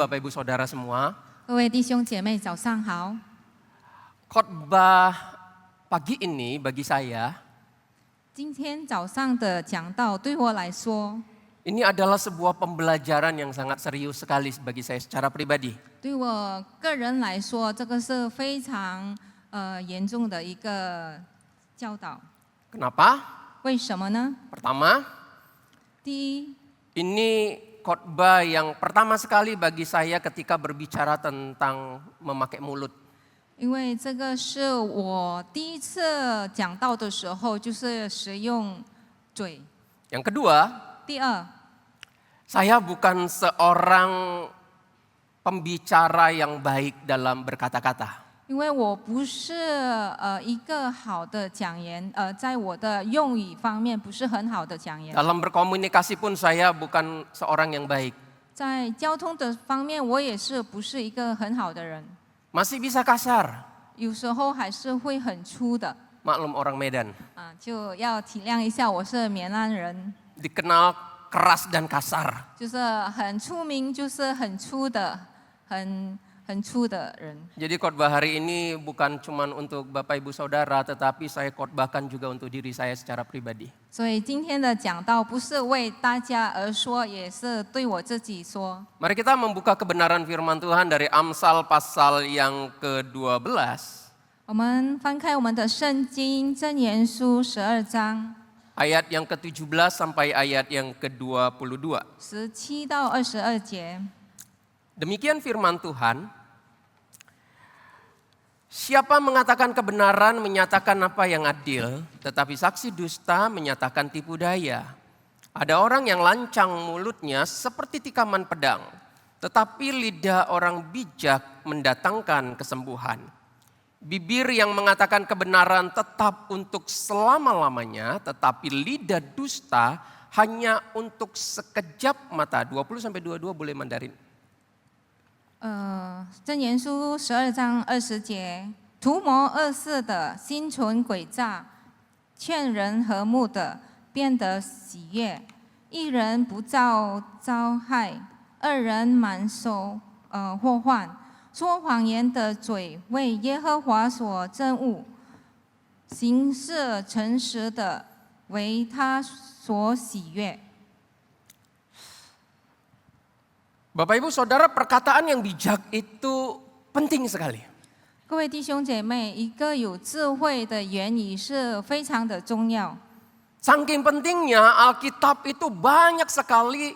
Bapak Ibu Saudara semua. 各位弟兄姐妹，早上好。 Khotbah pagi ini bagi saya, 今天早上的讲道对我来说， ini adalah sebuah pembelajaran yang sangat serius sekali bagi saya secara pribadi. 对我个人来说，这个是非常严重的一个教导。 Kenapa? 为什么呢？ Pertama, 第一， ini khotbah yang pertama sekali bagi saya ketika berbicara tentang memakai mulut. 因为这个是我第一次讲道的时候，就是使用嘴。 Yang kedua, 第二， saya bukan seorang pembicara yang baik dalam berkata-kata. 因为我不是一个好的讲员，在我的用语方面不是很好的讲员。 Dalam berkomunikasi pun saya bukan seorang yang baik. 在交通的方面，我也是不是一个很好的人， Masih bisa kasar, 有时候还是会很粗的 maklum orang Medan. 啊，就要体谅一下，我是闽南人， Dikenal keras dan kasar. 就是很出名，就是很粗的，很粗的人。 Jadi khotbah hari ini bukan cuma untuk Bapak Ibu Saudara, tetapi saya khotbahkan juga untuk diri saya secara pribadi. 所以今天的讲道不是为大家而说，也是对我自己说。 Mari kita membuka kebenaran firman Tuhan dari Amsal pasal yang ke-12. 我们翻开我们的圣经箴言书12章 Ayat yang ke-17 sampai ayat yang ke-22. 17到22节。 Demikian firman Tuhan. Siapa mengatakan kebenaran menyatakan apa yang adil, tetapi saksi dusta menyatakan tipu daya. Ada orang yang lancang mulutnya seperti tikaman pedang, tetapi lidah orang bijak mendatangkan kesembuhan. Bibir yang mengatakan kebenaran tetap untuk selama-lamanya, tetapi lidah dusta hanya untuk sekejap mata. 20-22 boleh Mandarin. 箴言书12章20节，图谋恶事的心存诡诈，劝人和睦的变得喜悦。一人不遭灾害，二人满受祸患。说谎言的嘴为耶和华所憎恶，行事诚实的为他所喜悦。 Bapak Ibu Saudara, perkataan yang bijak itu penting sekali. 各位弟兄姐妹，一个有智慧的言语是非常的重要。 Saking pentingnya Alkitab itu banyak sekali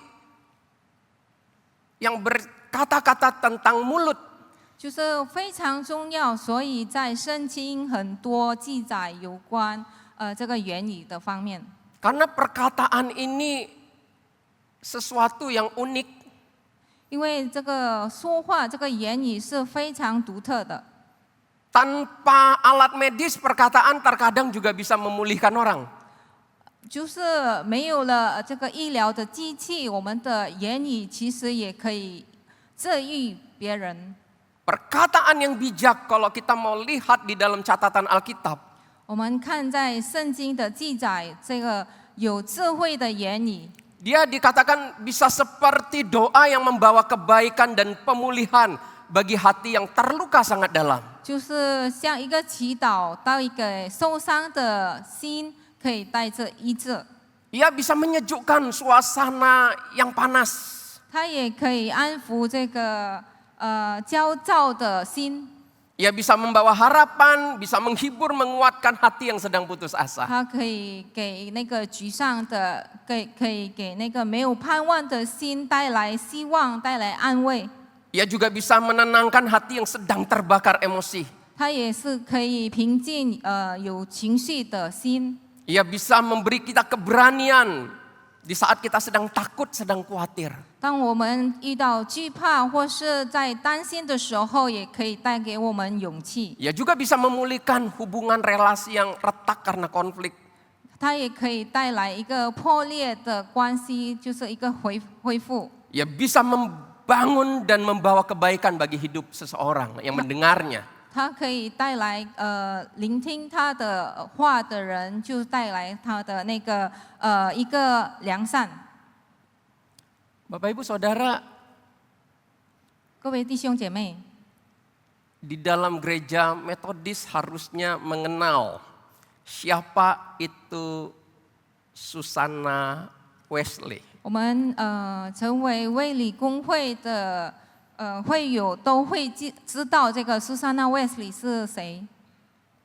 yang berkata-kata tentang mulut. 就是非常重要，所以在圣经很多记载有关这个言语的方面。 Karena perkataan ini sesuatu yang unik. 因为这个说话这个言语是非常独特的， Tanpa alat medis perkataan terkadang juga bisa memulihkan orang. 就是没有了这个医疗的机器，我们的言语其实也可以治愈别人。 Perkataan yang bijak kalau kita mau lihat di dalam catatan Alkitab. 我们看在圣经的记载，这个有智慧的言语。 Dia dikatakan bisa seperti doa yang membawa kebaikan dan pemulihan bagi hati yang terluka sangat dalam. 就是像一个祈祷到一个受伤的心，可以带着医治。 Ia bisa menyejukkan suasana yang panas. 它也可以安抚这个焦躁的心。 Ia bisa membawa harapan, bisa menghibur, menguatkan hati yang sedang putus asa. 它可以给那个沮丧的，可以给那个没有盼望的心带来希望，带来安慰。 Ia juga bisa menenangkan hati yang sedang terbakar emosi. 它也是可以平静有情绪的心。 Ia bisa memberi kita keberanian di saat kita sedang takut, sedang khawatir. 当我们遇到惧怕或是在担心的时候，也可以带给我们勇气。 Ia juga bisa memulihkan hubungan relasi yang retak karena konflik. 它也可以带来一个破裂的关系，就是一个恢复。 Ia bisa membangun dan membawa kebaikan bagi hidup seseorang yang mendengarnya. 它可以带来聆听他的话的人，就带来他的那个一个良善。 Bapak Ibu Saudara, 各位弟兄姐妹， Di dalam gereja Metodis harusnya mengenal siapa itu Susana Wesley. 我们成为卫理公会的会友都会知道这个苏珊娜·卫斯理是谁。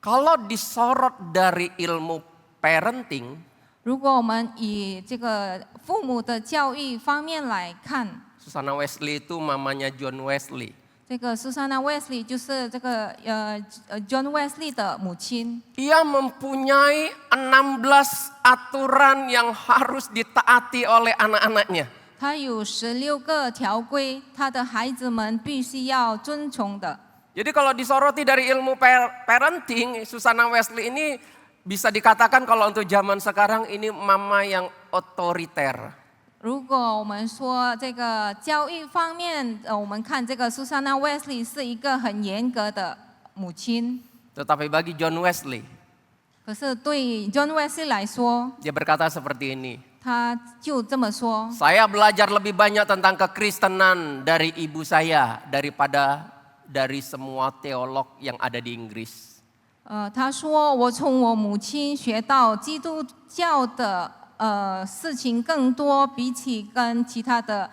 Kalau disorot dari ilmu parenting, 如果我们以这个父母的教育方面来看， Susana Wesley itu mamanya John Wesley. 这个苏珊娜·卫斯理就是这个John Wesley 的母亲。 Ia mempunyai 16 aturan yang harus ditaati oleh anak-anaknya. 他有16个条规，他的孩子们必须要遵从的。 Jadi kalau disoroti dari ilmu parenting, Susana Wesley ini bisa dikatakan kalau untuk zaman sekarang ini mama yang otoriter. 如果我们说这个教育方面，我们看这个苏珊娜·卫斯理是一个很严格的母亲。 Tetapi bagi John Wesley, 可是对 John Wesley 来说， dia berkata seperti ini. 他就这么说： Saya belajar lebih banyak tentang kekristenan dari ibu saya daripada dari semua teolog yang ada di Inggris. 他说我从我母亲学到基督教的事情更多，比起跟其他的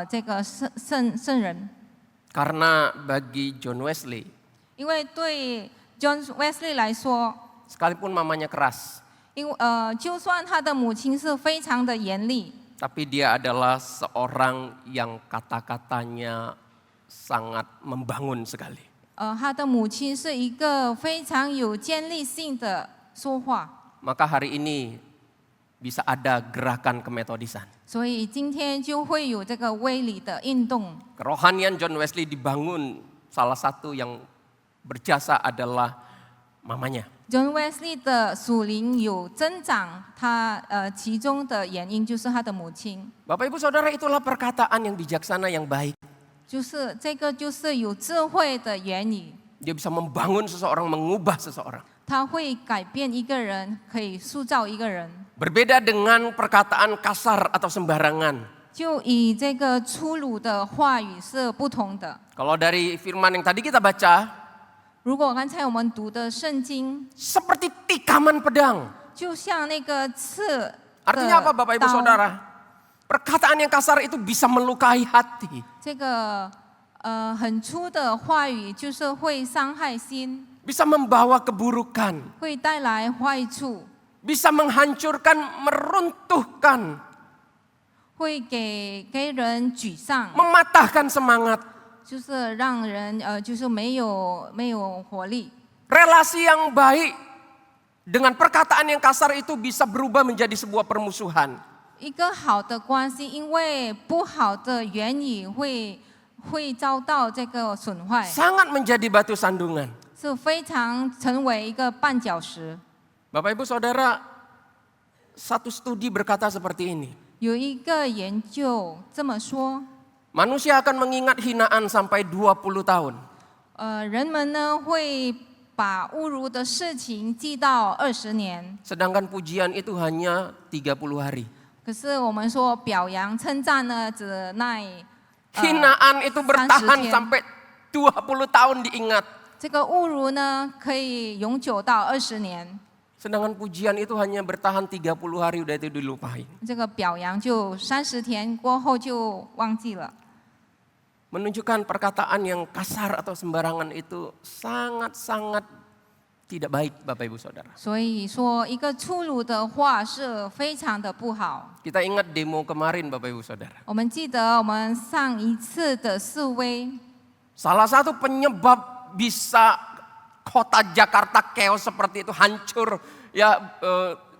这个圣人。 Karena bagi John Wesley, 因为对 John Wesley 来说， sekalipun mamanya keras, 就算他的母亲是非常的严厉， tapi dia adalah seorang yang kata-katanya sangat membangun sekali. 他的母亲是一个非常有建立性的说话。 Maka hari ini bisa ada gerakan kemetodisan. 所以今天就会有这个卫理的运动。 Kerohanian John Wesley dibangun, salah satu yang berjasa adalah mamanya. John Wesley 的属灵有增长，其中的原因就是他的母亲， Bapak Ibu Saudara, itulah perkataan yang bijaksana yang baik. 就是这个就是有智慧的言语， Dia bisa membangun seseorang, mengubah seseorang. 他会改变一个人，可以塑造一个人。 Berbeda dengan perkataan kasar atau sembarangan. 就以这个粗鲁的话语是不同的。 Kalau dari firman yang tadi kita baca, 如果刚才我们读的圣经， seperti tikaman pedang. 就像那个刺 Artinya apa 的 Bapak Ibu 刀， Saudara? Perkataan yang kasar itu bisa melukai hati. 这个很粗的话语就是会伤害心， Bisa membawa keburukan. 会带来坏处， Bisa menghancurkan, meruntuhkan. 会给人沮丧， Mematahkan semangat. 就是让人就是没有活力。 Relasi yang baik dengan perkataan yang kasar itu bisa berubah menjadi sebuah permusuhan. 一个好的关系，因为不好的言语会遭到这个损坏， Sangat menjadi batu sandungan. 是非常成为一个绊脚石。 Bapak Ibu Saudara, satu studi berkata seperti ini. 有一个研究这么说， Manusia akan mengingat hinaan sampai 20 tahun. 人们呢会把侮辱的事情记到20年， Sedangkan pujian itu hanya 30 hari. 可是我们说表扬称赞呢只耐Hinaan itu bertahan 30 天。 sampai 20 tahun diingat. 这个侮辱呢可以永久到20年， Sedangkan pujian itu hanya bertahan 30 hari udah itu dilupain. 这个表扬就30天过后就忘记了。 Menunjukkan perkataan yang kasar atau sembarangan itu sangat-sangat tidak baik Bapak Ibu Saudara. 所以说，一个粗鲁的话是非常的不好。 Kita ingat demo kemarin Bapak Ibu Saudara. 我们记得我们上一次的示威， Salah satu penyebab bisa kota Jakarta chaos seperti itu hancur ya,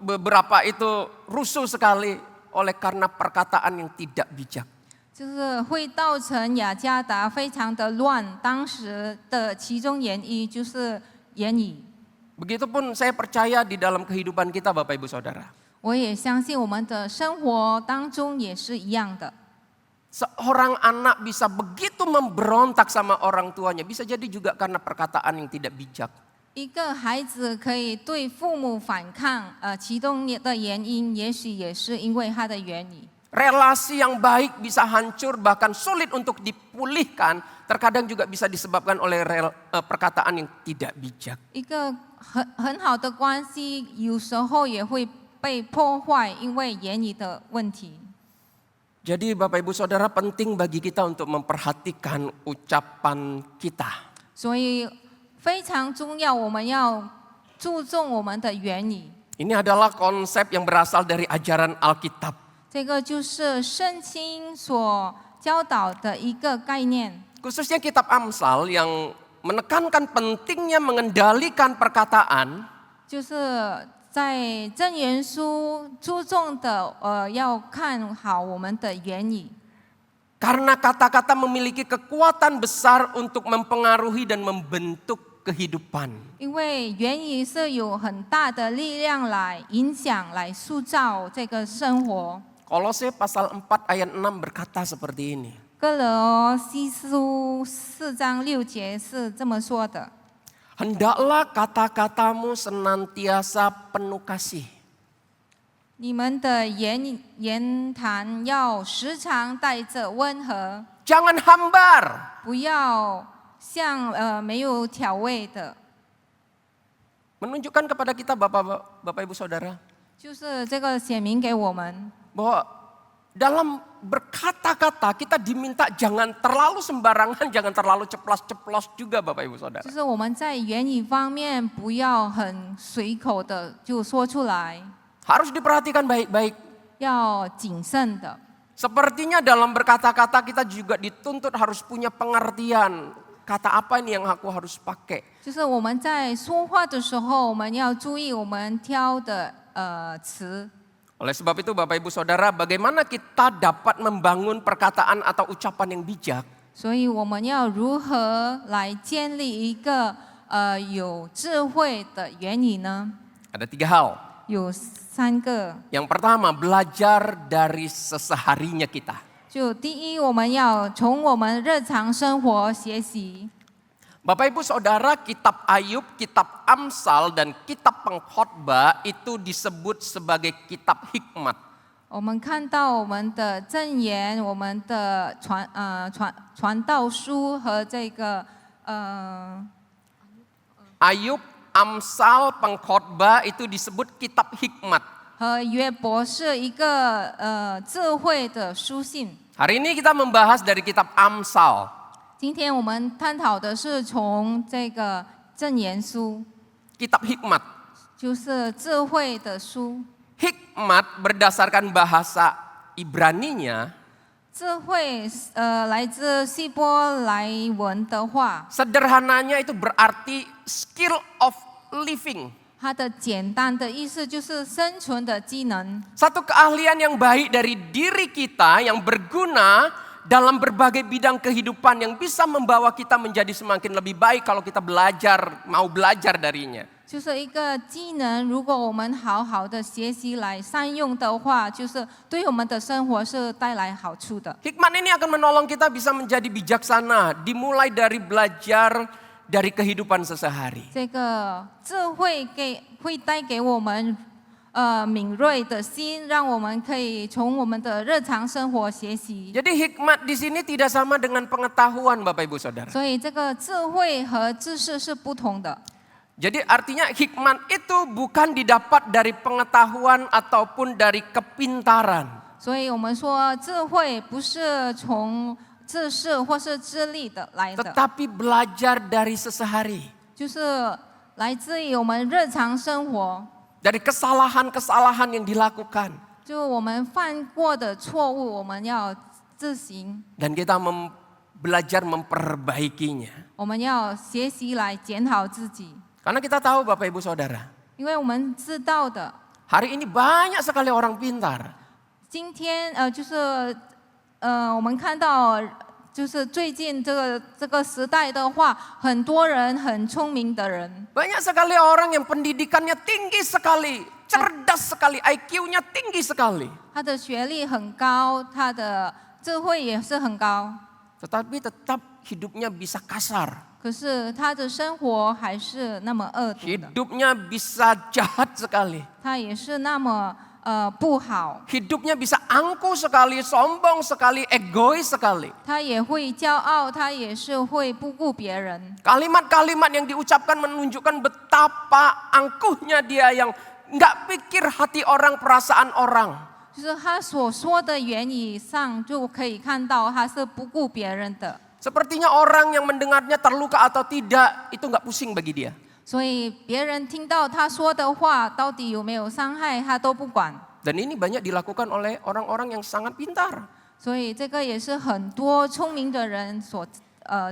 beberapa itu rusuh sekali oleh karena perkataan yang tidak bijak. 就是会造成雅加达非常的乱。当时的其中原因就是言语。 Begitupun saya percaya di dalam kehidupan kita Bapak Ibu Saudara. 我也相信我们的生活当中也是一样的。 Seorang anak bisa begitu memberontak sama orang tuanya, bisa jadi juga karena perkataan yang tidak bijak. 一个孩子可以对父母反抗，其中的原因也许也是因为他的言语。Relasi yang baik bisa hancur, bahkan sulit untuk dipulihkan. Terkadang juga bisa disebabkan oleh perkataan yang tidak bijak. 一个很好的关系，有时候也会被破坏，因为言语的问题。 Jadi Bapak Ibu Saudara, penting bagi kita untuk memperhatikan ucapan kita. 所以非常重要，我们要注重我们的言语。 Ini adalah konsep yang berasal dari ajaran Alkitab. 这个就是圣经所教导的一个概念。 Khususnya kitab Amsal yang menekankan pentingnya mengendalikan perkataan. 就是在箴言书注重的，要看好我们的言语， Karena kata-kata memiliki kekuatan besar untuk mempengaruhi dan membentuk kehidupan. 因为言语是有很大的力量来影响、来塑造这个生活。 Kolose pasal 4 ayat 6 berkata seperti ini. 哥罗西书4章6节是这么说的： Hendaklah kata-katamu senantiasa penuh kasih. 你们的言谈要时常带着温和， Jangan hambar. 不要像没有调味的。 Menunjukkan kepada kita Bapak Ibu Saudara. 就是这个显明给我们， Bahwa dalam berkata-kata kita diminta jangan terlalu sembarangan, jangan terlalu ceplas-ceplos juga Bapak Ibu Saudara. 就是我们在言语方面不要很随口的就说出来， Harus diperhatikan baik-baik. 要谨慎的。 Sepertinya dalam berkata-kata kita juga dituntut harus punya pengertian. Kata apa ini yang aku harus pakai? 就是我们在说话的时候，我们要注意我们挑的词。 Oleh sebab itu Bapak Ibu Saudara, bagaimana kita dapat membangun perkataan atau ucapan yang bijak? 所以我们要如何来建立一个有智慧的言语呢？ Ada 3 hal. 有3个。 Yang pertama, belajar dari seseharinya kita. 就第一，我们要从我们日常生活学习。 Bapak Ibu Saudara, kitab Ayub, kitab Amsal, dan kitab Pengkhotbah itu disebut sebagai kitab hikmat. 我们看到我们的箴言、我们的传道书和这个Ayub, Amsal, Pengkhotbah itu disebut kitab hikmat. 和约伯是一个智慧的书信。 Hari ini kita membahas dari kitab Amsal. 今天我们探讨的是从这个箴言书， Kitab hikmat. 就是智慧的书。 Hikmat berdasarkan bahasa Ibraninya 智慧来自希伯来文的话， sederhananya itu berarti skill of living. 它的简单的意思就是生存的技能， Satu keahlian yang baik dari diri kita yang berguna dalam berbagai bidang kehidupan yang bisa membawa kita menjadi semakin lebih baik kalau kita mau belajar darinya. 就是一个技能。如果我们好好的学习来善用的话，就是对我们的生活是带来好处的。 Hikmat ini akan menolong kita bisa menjadi bijaksana, dimulai dari belajar dari kehidupan sehari-hari. 这个智慧会带给我们敏锐的心，让我们可以从我们的日常生活学习。 Jadi hikmat di sini tidak sama dengan pengetahuan Bapak Ibu Saudara. 所以这个智慧和知识是不同的。 Jadi artinya hikmat itu bukan didapat dari pengetahuan ataupun dari kepintaran. 所以我们说智慧不是从知识或是智力的来的， Tetapi belajar dari sehari-hari. 就是来自于我们日常生活， Dari kesalahan-kesalahan yang dilakukan. 就我们犯过的错误，我们要自省， Dan kita belajar memperbaikinya. 我们要学习来检讨自己。 Karena kita tahu Bapak Ibu Saudara, 因为我们知道的， hari ini banyak sekali orang pintar. 今天就是我们看到，就是最近这个时代的话，很多人很聪明的人， Banyak sekali orang yang pendidikannya tinggi sekali, cerdas sekali, IQ-nya tinggi sekali. 他的学历很高，他的智慧也是很高， Tetapi tetap hidupnya bisa kasar. 可是他的生活还是那么恶毒的， Hidupnya bisa jahat sekali. 他也是那么不好， Hidupnya bisa angkuh sekali, sombong sekali, egois sekali. 他也会骄傲，他也是会不顾别人。 Kalimat-kalimat yang diucapkan menunjukkan betapa angkuhnya dia yang nggak pikir hati orang, perasaan orang. 就是他所说的言语上就可以看到他是不顾别人的， Sepertinya orang yang mendengarnya terluka atau tidak, itu nggak pusing bagi dia. 所以别人听到他说的话到底有没有伤害，他都不管。 Dan ini banyak dilakukan oleh orang-orang yang sangat pintar. 所以这个也是很多聪明的人所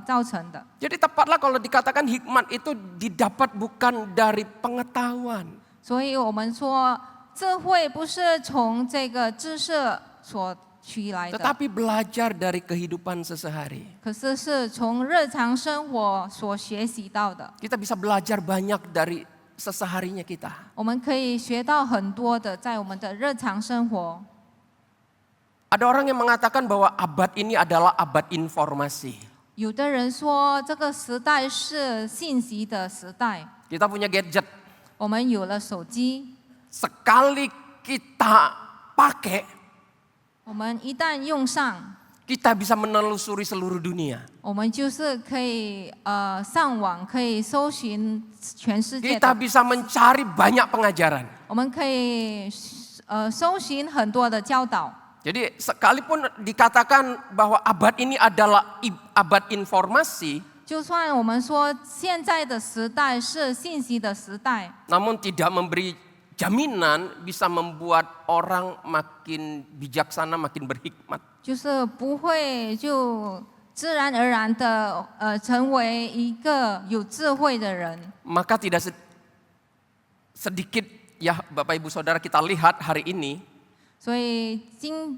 造成的。 Jadi tepatlah kalau dikatakan hikmat itu didapat bukan dari pengetahuan. 所以我们说，智慧不是从这个知识所取来的， Tetapi belajar dari kehidupan sesehari. 可是是从日常生活所学习到的。 Kita bisa belajar banyak dari seseharinya kita. 我们可以学到很多的，在我们的日常生活。 Ada orang yang mengatakan bahwa abad ini adalah abad informasi. 有的人说，这个时代是信息的时代， Kita punya gadget. 我们有了手机， Sekali kita pakai, 我们一旦用上， kita bisa menelusuri seluruh dunia. 我们就是可以上网，可以搜寻全世界 Kita 的， bisa mencari banyak pengajaran. 我们可以搜寻很多的教导。 Jadi sekalipun dikatakan bahwa abad ini adalah abad informasi, 就算我们说现在的时代是信息的时代， namun tidak memberi jaminan bisa membuat orang makin bijaksana, makin berhikmat. 就是不会就自然而然的成为一个有智慧的人。 Maka tidak sedikit ya Bapak Ibu Saudara kita lihat hari ini, 所以经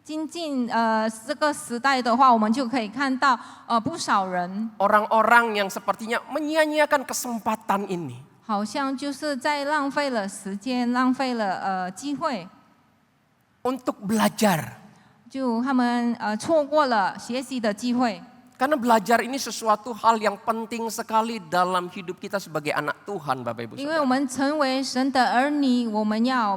进这个时代的话，我们就可以看到不少人 orang-orang yang sepertinya menyia-nyiakan kesempatan ini. 好像就是在浪费了时间，浪费了机会， Untuk belajar. 就他们错过了学习的机会。 Karena belajar ini sesuatu hal yang penting sekali dalam hidup kita sebagai anak Tuhan, Bapak Ibu 因为我 Saudara. 们成为神的儿女，我们要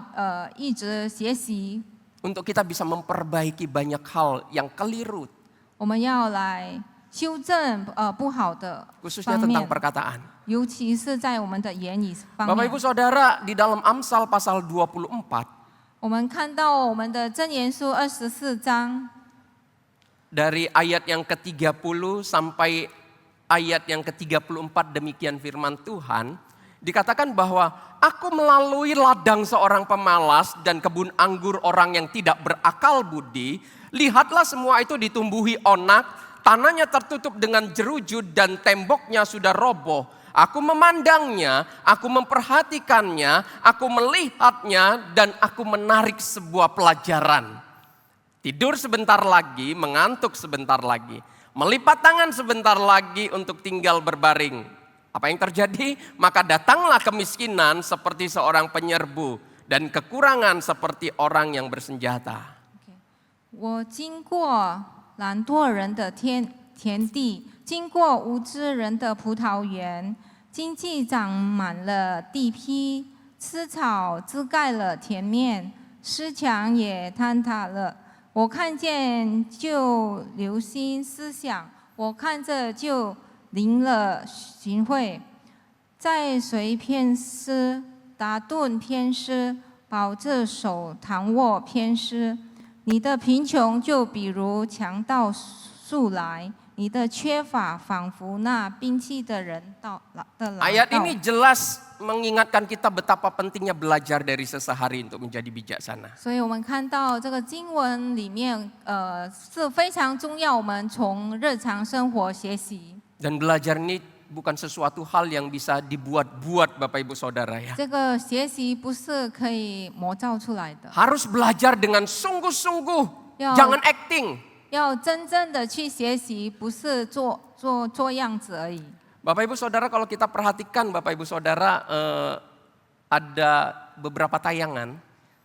一直学习， Untuk kita bisa memperbaiki banyak hal yang keliru, 我们要来修正不好的 khususnya 方 tentang 面， perkataan. 尤其是在我们的言语方 Bapak 面 Ibu。Saudara, di dalam Amsal pasal 24, 我们看到我们的箴言书24章， dari ayat yang ke-30 sampai ayat yang ke-34 demikian firman Tuhan, dikatakan bahwa aku melalui ladang seorang pemalas dan kebun anggur orang yang tidak berakal budi, lihatlah semua itu ditumbuhi onak, tanahnya tertutup dengan jeruju dan temboknya sudah roboh. Aku memandangnya, aku memperhatikannya, aku melihatnya dan aku menarik sebuah pelajaran. Tidur sebentar lagi, mengantuk sebentar lagi. Melipat tangan sebentar lagi untuk tinggal berbaring. Apa yang terjadi? Maka datanglah kemiskinan seperti seorang penyerbu dan kekurangan seperti orang yang bersenjata. 我经过懒惰人的田地，经过无知人的葡萄园，荆棘长满了地坯，吃草遮盖了田面，石墙也坍塌了。我看见就留心思想，我看着就领了寻会，在随偏师，打盹偏师，抱着手躺卧偏师。你的贫穷就比如强盗速来，你的缺乏仿佛那兵器的人的来 Ayat 到。 ini jelas mengingatkan kita betapa pentingnya belajar dari sesehari untuk menjadi bijaksana. 所以我们看到这个经文里面，是非常重要，我们从日常生活学习。 Dan belajar ini bukan sesuatu hal yang bisa dibuat-buat Bapak Ibu Saudara ya. 这个学习不是可以模造出来的， Harus belajar dengan sungguh-sungguh, Ya. jangan acting. 要真正的去学习，不是做样子而已。 Bapak Ibu Saudara, kalau kita perhatikan Bapak Ibu Saudara, ada beberapa tayangan.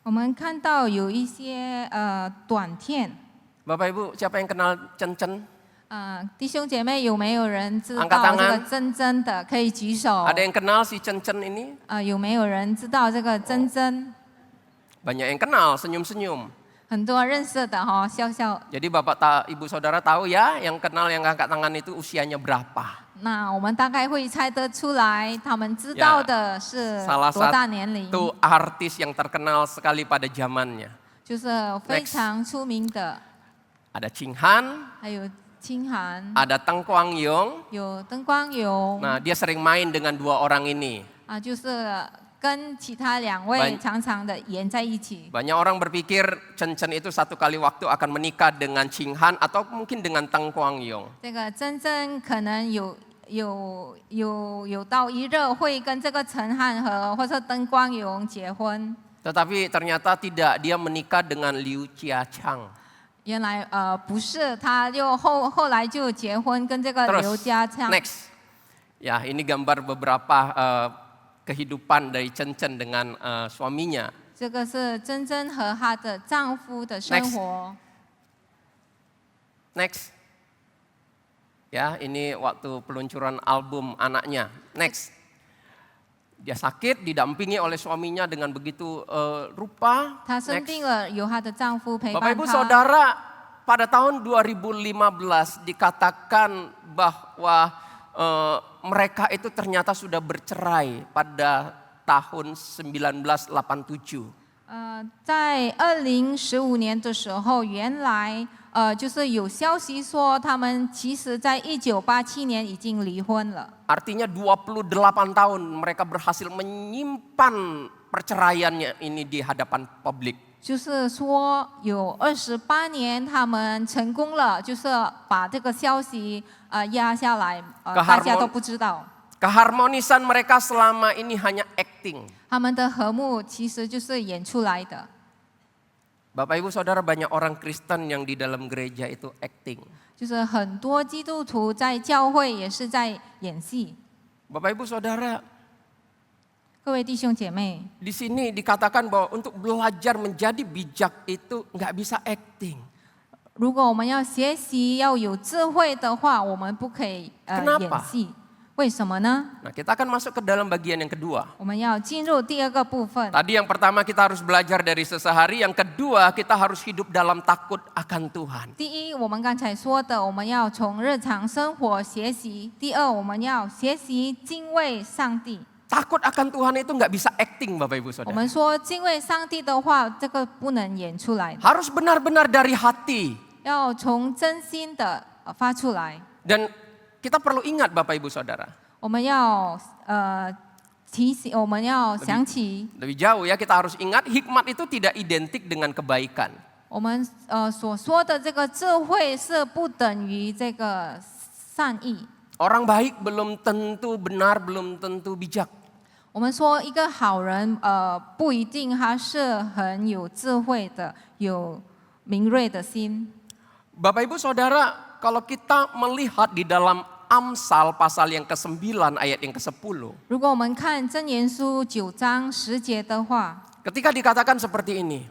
我们看到有一些短片， Bapak Ibu, siapa yang kenal Cen-Cen? 弟兄姐妹有没有人知 Angkat 道 tangan. 这个真的？可以举手。 Ada yang kenal si Cen-Cen ini? 有没有人知道这个真？ Banyak yang kenal, senyum-senyum. 很多认识的哈、笑笑。 Jadi Ibu Saudara tahu ya, yang kenal yang angkat tangan itu usianya berapa. 那我们大概会猜得出来，他们知道的是 Salah 多大年龄， satu artis yang terkenal sekali pada zamannya. 就是非常出名的， Ada Ching Han, 还有清寒， ada Teng Kuang Yung. 有灯光勇， Nah, dia sering main dengan 2 orang ini. 就是跟其他2位 Banyak 常常的演在一起。 Banyak orang berpikir Chen Chen itu satu kali waktu akan menikah dengan Ching Han atau mungkin dengan Teng Kuang Yung. 这个真正可能有到一日会跟这个陈汉和或者灯光勇结婚， Tetapi ternyata tidak, dia menikah dengan Liu Chiachang. 原来不是，他就后来就结婚跟这个 Terus, 刘家昌。 next. Ya, ini gambar beberapa kehidupan dari Chen Chen dengan suaminya. 这个是真真和她的丈夫的生活。 Next. Ya, ini waktu peluncuran album anaknya. Next. Dia sakit, didampingi oleh suaminya dengan begitu rupa. 她生 Next. 病了，有她的丈夫陪 Bapak 伴 Ibu 她。 Saudara, pada tahun 2015 dikatakan bahwa mereka itu ternyata sudah bercerai pada tahun 1987. 在2015年的时候，原来就是有消息说他们其实在1987年已经离婚了。 Artinya 28 tahun mereka berhasil menyimpan perceraiannya ini di hadapan publik. 就是说有28年他们成功了，就是把这个消息压下来，大家都不知道。 Keharmonisan mereka selama ini hanya acting. 他们的和睦其实就是演出来的。 Bapak Ibu Saudara, banyak orang Kristen yang di dalam gereja itu acting. 就是很多基督徒在教会也是在演戏。 Bapak Ibu Saudara, 各位弟兄姐妹， di sini dikatakan bahwa untuk belajar menjadi bijak itu nggak bisa acting. 如果我们要学习要有智慧的话，我们不可以演戏。为什么呢？ Nah, kita akan masuk ke dalam bagian yang kedua. 我们要进入第2个部分。 Tadi yang pertama kita harus belajar dari sesehari, yang kedua kita harus hidup dalam takut akan Tuhan. 第一，我们刚才说的，我们要从日常生活学习；第二，我们要学习敬畏上帝。 Takut akan Tuhan itu nggak bisa acting, Bapak Ibu 我 Saudara. 们说敬畏上帝的话，这个不能演出来的， Harus benar-benar dari hati. 要从真心的发出来。 Dan kita perlu ingat Bapak Ibu Saudara. 我们要提醒，我们要想起， Lebih jauh ya, kita harus ingat hikmat itu tidak identik dengan kebaikan. 我们所说的这个智慧是不等于这个善意。 Orang baik belum tentu benar, belum tentu bijak. 我们说一个好人，不一定他是很有智慧的，有敏锐的心。 Bapak Ibu Saudara, kalau kita melihat di dalam Amsal pasal yang ke-9 ayat yang ke-10. 如果我们看箴言书9章10节的话， Ketika dikatakan seperti ini.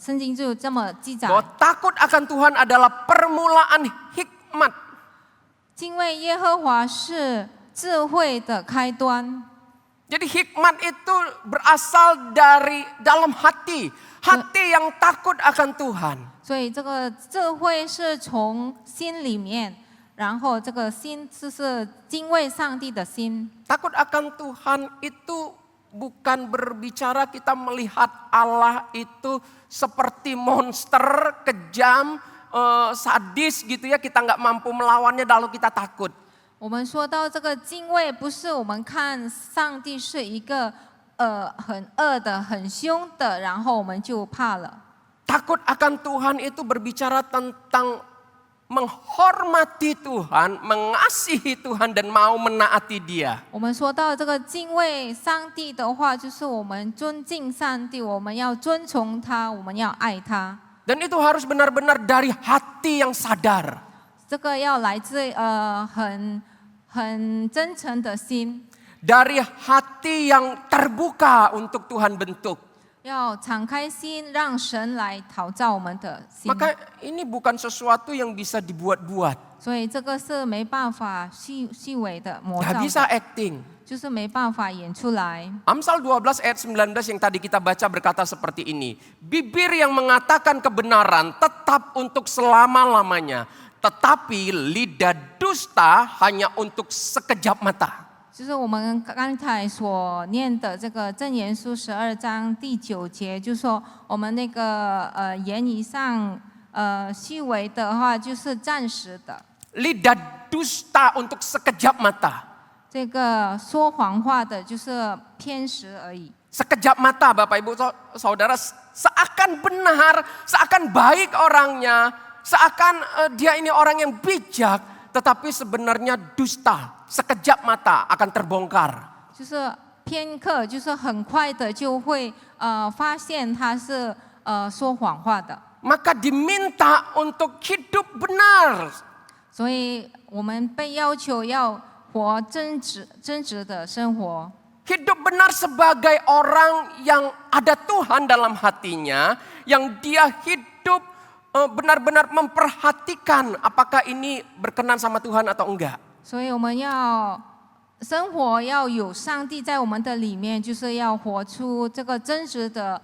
圣经就这么记载： Bahwa takut akan Tuhan adalah permulaan hikmat. 敬畏耶和华是智慧的开端。 Jadi hikmat itu berasal dari dalam hati. Hati yang takut akan Tuhan. 所以这个智慧是从心里面，然后这个心就是敬畏上帝的心。 Takut akan Tuhan itu bukan berbicara kita melihat Allah itu seperti monster, kejam, sadis gitu ya, kita nggak mampu melawannya lalu kita takut. 我们说到这个敬畏，不是我们看上帝是一个很恶的、很凶的，然后我们就怕了。 Takut akan Tuhan itu berbicara tentang menghormati Tuhan, mengasihi Tuhan dan mau menaati Dia. 我们说到这个敬畏上帝的话，就是我们尊敬上帝，我们要遵从他，我们要爱他。 Dan itu harus benar-benar dari hati yang sadar. 这个要来自很真诚的心， Dari hati yang terbuka untuk Tuhan bentuk. 要敞开心，让神来陶造我们的心。 Maka ini bukan sesuatu yang bisa dibuat-buat. 所以这个是没办法细微的磨 Gak 造 bisa 的， acting. 就是没办法演出来。 Amsal 12 ayat 19 yang tadi kita baca berkata seperti ini. Bibir yang mengatakan kebenaran tetap untuk selama-lamanya. Tetapi lidah dusta hanya untuk sekejap mata. 就是我们刚才所念的这个箴言书12章第9节，就说我们那个言语上虚伪的话，就是暂时的。 Lidah dusta untuk sekejap mata. 这个说谎话的，就是偏食而已。 Sekejap mata Bapak Ibu Saudara, seakan benar, seakan baik orangnya, seakan dia ini orang yang bijak, tetapi sebenarnya dusta. Sekejap mata akan terbongkar. 就是片刻，就是很快的就会发现他是说谎话的。 Maka diminta untuk hidup benar. 所以我们被要求要活真实的生活。 Hidup benar sebagai orang yang ada Tuhan dalam hatinya, yang dia hidup benar-benar memperhatikan apakah ini berkenan sama Tuhan atau enggak. 所以我们要生活要有上帝在我们的里面，就是要活出这个真实的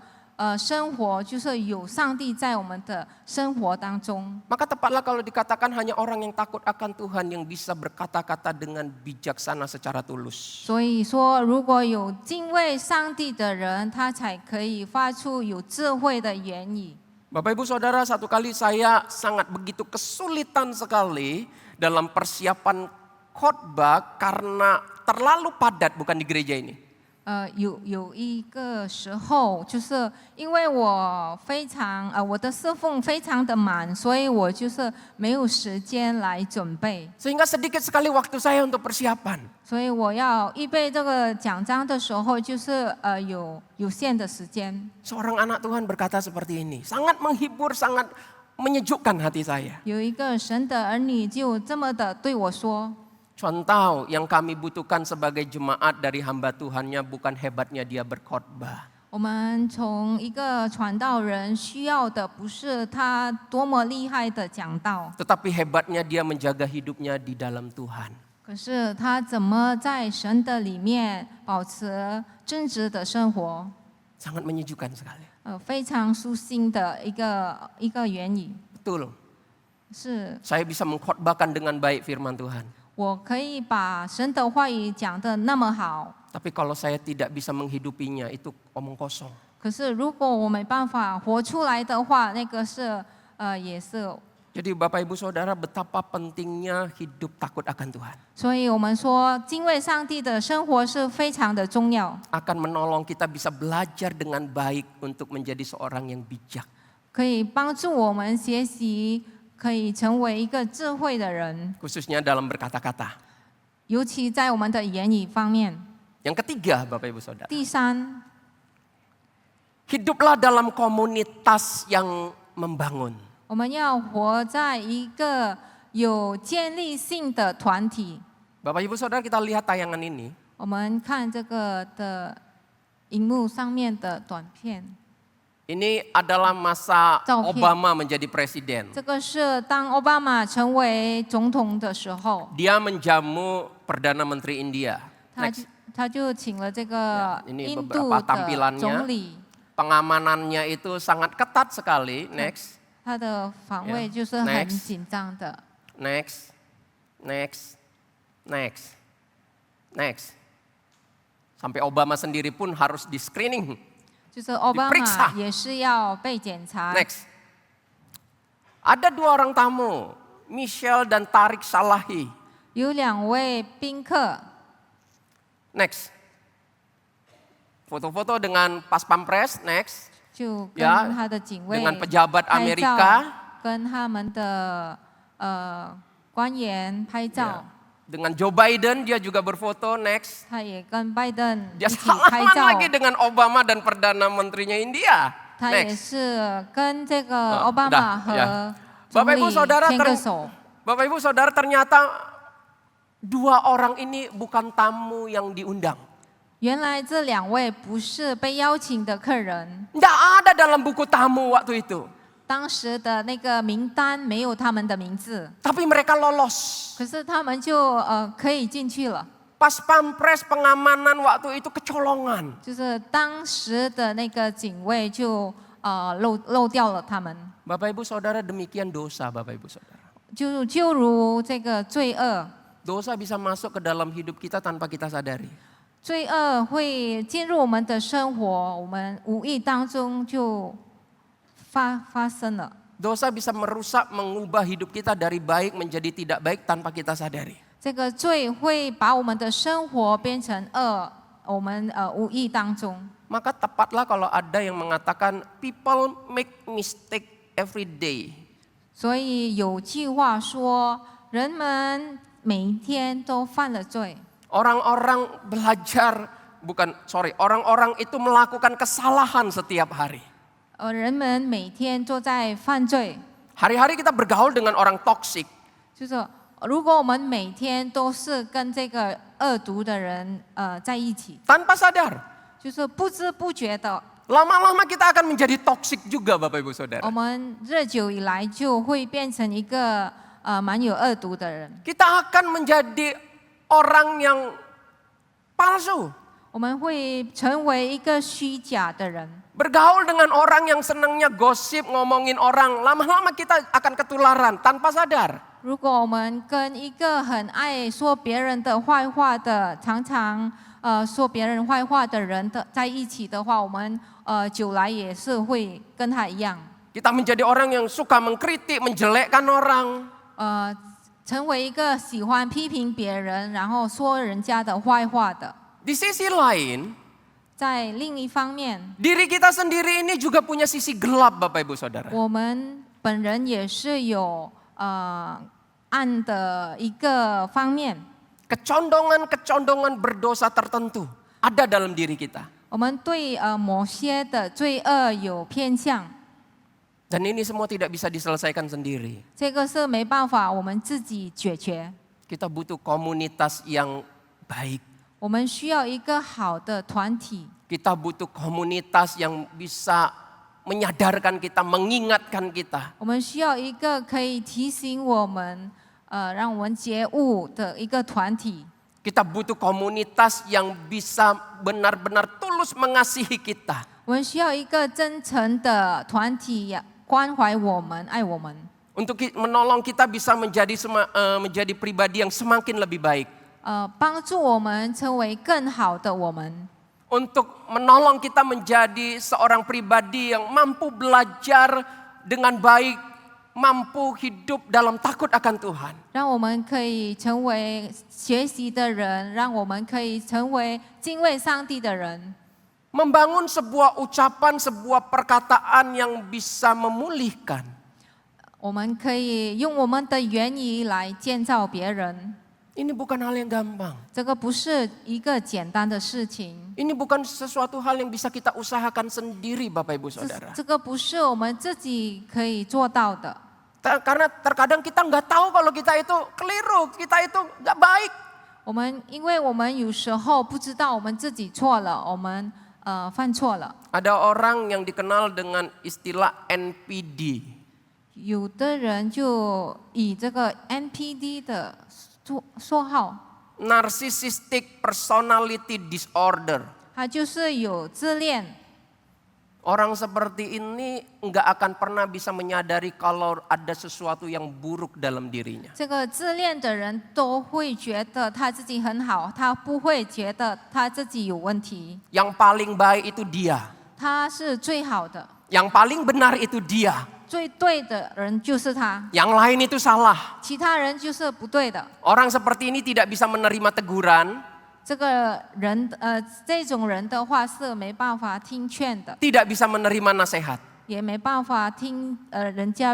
生活，就是有上帝在我们的生活当中。 Maka tepatlah kalau dikatakan hanya orang yang takut akan Tuhan yang bisa berkata-kata dengan bijaksana secara tulus. 所以说，如果有敬畏上帝的人，他才可以发出有智慧的言语。 Bapak Ibu Saudara, satu kali saya sangat begitu kesulitan sekali dalam persiapan khotbah karena terlalu padat, bukan di gereja ini. 有一个时候，就是因为我非常我的侍奉非常的满，所以我就是没有时间来准备， Sehingga sedikit sekali waktu saya untuk persiapan. 所以我要预备这个讲章的时候，就是有限的时间。 Seorang anak Tuhan berkata seperti ini, sangat menghibur, sangat menyejukkan hati saya. 有一个神的儿女就这么的对我说。 Contoh yang kami butuhkan sebagai jemaat dari hamba Tuhannya bukan hebatnya dia berkhotbah. 我们从一个传道人需要的不是他多么厉害的讲道， Tetapi hebatnya dia menjaga hidupnya di dalam Tuhan. 可是他怎么在神的里面保持真实的生活， Sangat menyejukkan sekali. 非常舒心的一个言语， Betul. 是 Saya bisa mengkhotbahkan dengan baik firman Tuhan. 我可以把神的话语讲得那么好。 Tapi kalau saya tidak bisa menghidupinya, itu omong kosong. 可是如果我没办法活出来的话，那个是也是。 Jadi Bapak Ibu Saudara, betapa pentingnya hidup takut akan Tuhan. 所以我们说，敬畏上帝的生活是非常的重要， Akan menolong kita bisa belajar dengan baik untuk menjadi seorang yang bijak. 可以帮助我们学习，可以成为一个智慧的人， Khususnya dalam berkata-kata. 尤其在我们的言语方面。 Yang ketiga Bapak Ibu Saudara. 第三， Hiduplah dalam komunitas yang membangun. 我们要活在一个有建立性的团体。 Bapak Ibu Saudara, kita lihat tayangan ini. 我们看这个的荧幕上面的短片， Ini adalah masa 照片。 Obama menjadi presiden. 这个是当奥巴马成为总统的时候， Dia menjamu Perdana Menteri India. 他就请了这个 ini 印度 beberapa 的 tampilannya. 总理， Pengamanannya itu sangat ketat sekali. Next, 他的防卫就是很 Next 紧张的。 next, next, next, next. Sampai Obama sendiri pun harus di screening. 就是奥巴 diperiksa 马也是要被检查。 Next. Ada dua orang tamu, Michelle dan Tariq Salahi. 有2位宾客， Next. Foto-foto dengan pas pampres. Next. 就跟 Ya, 他的警卫 dengan pejabat 拍照 Amerika. 跟他们的官员拍 Ya. 照。 Dengan Joe Biden dia juga berfoto. Next. 他也跟拜登 Dia 一起拍 salaman 照， lagi dengan Obama dan Perdana Menterinya India. 他也 Next. 是跟这个奥巴马 udah, ya. 和总 Bapak 理 Ibu Saudara, 牵个手。 Bapak Ibu Saudara, ternyata dua orang ini bukan tamu yang diundang. 原来这2位不是被邀请的客人， Tidak ada dalam buku tamu waktu itu. 当时的那个名单没有他们的名字， Tapi mereka lolos. 可是他们就可以进去了。Pas pampres pengamanan waktu itu kecolongan. 就是当时的那个警卫就漏掉了他们， Bapak Ibu Saudara, demikian dosa Bapak Ibu Saudara. 就如这个罪恶， Dosa bisa masuk ke dalam hidup kita tanpa kita sadari. 罪恶会进入我们的生活，我们无意当中就发生了。 Dosa bisa merusak, mengubah hidup kita dari baik menjadi tidak baik tanpa kita sadari. 这个罪会把我们的生活变成恶，我们无意当中。 Maka tepatlah kalau ada yang mengatakan people make mistake every day. 所以有句话说，人们每一天都犯了罪。 Orang-orang orang-orang itu melakukan kesalahan setiap hari. 人们每天都在犯罪， Hari-hari kita bergaul dengan orang toksik. 就是如果我们每天都是跟这个恶毒的人在一起， Tanpa sadar. 就是不知不觉的， Lama-lama kita akan menjadi toksik juga Bapak Ibu Saudara. 我们日久以来就会变成一个蛮有恶毒的人。 Kita akan menjadi orang yang palsu. 我们会成为一个虚假的人。 Bergaul dengan orang yang senangnya gosip, ngomongin orang. Lama-lama kita akan ketularan tanpa sadar. 如果我们跟一个很爱说别人的坏话的，常常说别人坏话的人在一起的话，我们久来也是会跟他一样， Kita menjadi orang yang suka mengkritik, menjelekkan orang. 成为一个喜欢批评别人，然后说人家的坏话的。 Di sisi lain, 在另一方面， diri kita sendiri ini juga punya sisi gelap Bapak Ibu Saudara. 我们本人也是有暗的一个方面。 Kecondongan-kecondongan berdosa tertentu ada dalam diri kita. 我们对某些的罪恶有偏向， Dan ini semua tidak bisa diselesaikan sendiri. 这个是没办法我们自己解决。 Kita butuh komunitas yang baik. 我们需要一个好的团体， Kita butuh komunitas yang bisa menyadarkan kita, mengingatkan kita. 我们需要一个可以提醒我们，让我们觉悟的一个团体。 Kita butuh komunitas yang bisa benar-benar tulus mengasihi kita. 我们需要一个真诚的团体，关怀我们，爱我们， Untuk menolong kita bisa menjadi pribadi yang semakin lebih baik. 帮助我们成为更好的我们。 Untuk menolong kita menjadi seorang pribadi yang mampu belajar dengan baik, mampu hidup dalam takut akan Tuhan. 让我们可以成为学习的人，让我们可以成为敬畏上帝的人。 Membangun sebuah ucapan, sebuah perkataan yang bisa memulihkan. 我们可以用我们的言语来建造别人， Ini bukan hal yang gampang. 这个不是一个简单的事情， Ini bukan sesuatu hal yang bisa kita usahakan sendiri Bapak Ibu Saudara. 这个不是我们自己可以做到的。 Karena terkadang kita nggak tahu kalau kita itu keliru, kita itu nggak baik. 因为我们有时候不知道我们自己错了，我们犯错了。 Ada orang yang dikenal dengan istilah NPD. 有的人就以这个 NPD 的绰号， Narcissistic Personality Disorder. 他就是有自恋。 Orang seperti ini nggak akan pernah bisa menyadari kalau ada sesuatu yang buruk dalam dirinya. 这个自恋的人都会觉得他自己很好，他不会觉得他自己有问题。 Yang paling baik itu dia. 他是最好的， Yang paling benar itu dia. 最对的人就是他， Yang lain itu salah. 其他人就是不对的。 Orang seperti ini tidak bisa menerima teguran, 这个人这种人的话是没办法听劝的， tidak bisa menerima nasihat. 也没办法听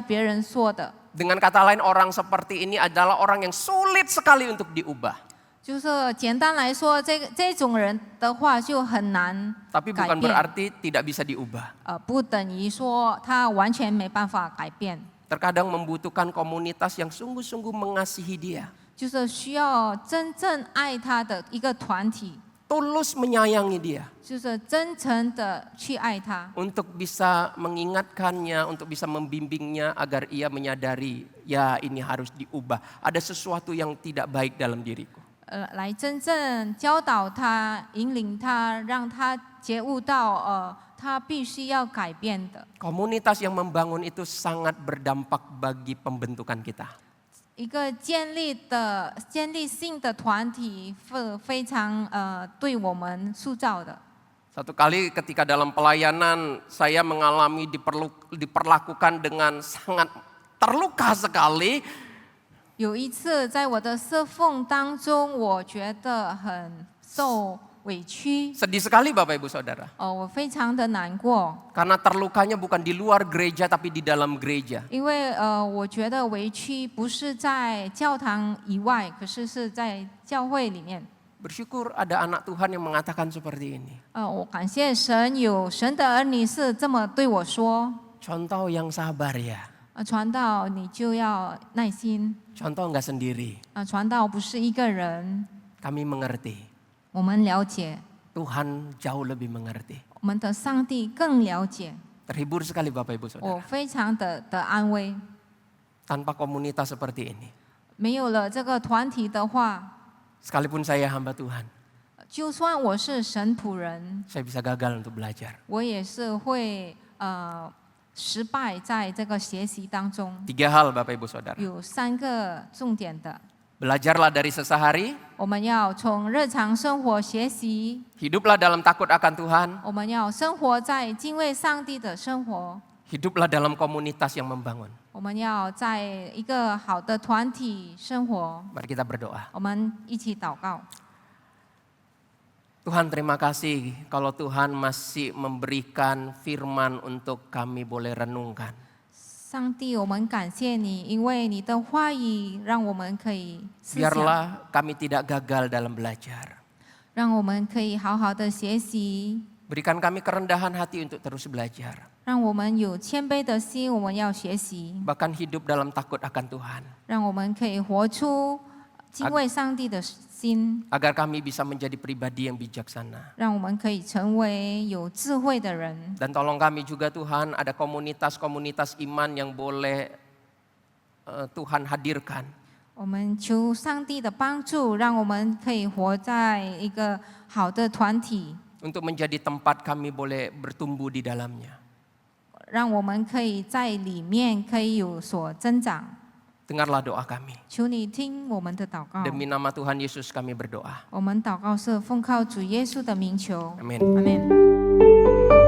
别人说的。 Dengan kata lain, orang seperti ini adalah orang yang sulit sekali untuk diubah. 就是简单来说，这种人的话就很难 Tapi 改 bukan 变， berarti tidak bisa diubah. 不等于说他完全没办法改变， Terkadang membutuhkan komunitas yang sungguh-sungguh mengasihi dia. 就是需要真正爱他的一个团体， Tulus menyayangi dia. 就是真诚的去爱他， Untuk bisa mengingatkannya, untuk bisa membimbingnya agar ia menyadari, ya ini harus diubah. Ada sesuatu yang tidak baik dalam diriku. 来真正教导他、引领他，让他觉悟到他必须要改变的。 Komunitas yang membangun itu sangat berdampak bagi pembentukan kita. 一个建立性的团体非常对我们塑造的。 Satu kali ketika dalam pelayanan saya mengalami diperlakukan dengan sangat terluka sekali. 有一次在我的侍奉当中，我觉得很受委屈， Sedih sekali Bapak Ibu Saudara. 我非常的难过， Karena terlukanya bukan di luar gereja tapi di dalam gereja. 因为我觉得委屈不是在教堂以外，可是是在教会里面。 Bersyukur ada anak Tuhan yang mengatakan seperti ini. 我感谢神，有神的儿女是这么对我说。 Contoh yang sabar ya. 传道你就要耐心， Contoh enggak sendiri. 传道不是一个人， Kami mengerti. 我们了解， Tuhan jauh lebih mengerti. 我们的上帝更了解。 Terhibur sekali Bapak Ibu 我 Saudara. 非常的安慰。 Tanpa komunitas seperti ini. 没有了这个团体的话， Sekalipun saya hamba Tuhan. 就算我是神仆人， Saya bisa gagal untuk belajar. 我也是会失败在这个学习当中。 3 hal Bapak Ibu Saudara. 有3个重点的， Belajarlah dari sesehari. 我们要从日常生活学习， Hiduplah dalam takut akan Tuhan. 我们要生活在敬畏上帝的生活， Hiduplah dalam komunitas yang membangun. 我们要在一个好的团体生活。 Mari kita berdoa. 我们一起祷告。 Tuhan terima kasih kalau Tuhan masih memberikan firman untuk kami boleh renungkan. 上帝，我们感谢你，因为你的话语让我们可以思想， Biarlah kami tidak gagal dalam belajar. 让我们可以好好的学习， Berikan kami kerendahan hati untuk terus belajar. 让我们有谦卑的心，我们要学习， Bahkan hidup dalam takut akan Tuhan. 让我们可以活出敬畏上帝的心， Agar kami bisa menjadi pribadi yang bijaksana. 让我们可以成为有智慧的人。 Dan tolong kami juga Tuhan, ada komunitas-komunitas iman yang boleh Tuhan hadirkan. 我们求上帝的帮助，让我们可以活在一个好的团体， Untuk menjadi tempat kami boleh bertumbuh di dalamnya. 让我们可以在里面可以有所增长。 Dengarlah doa kami. 求你听我们的祷告。 Demi nama Tuhan Yesus kami berdoa. 我们祷告是奉靠主耶稣的名求。 Amin. 阿门。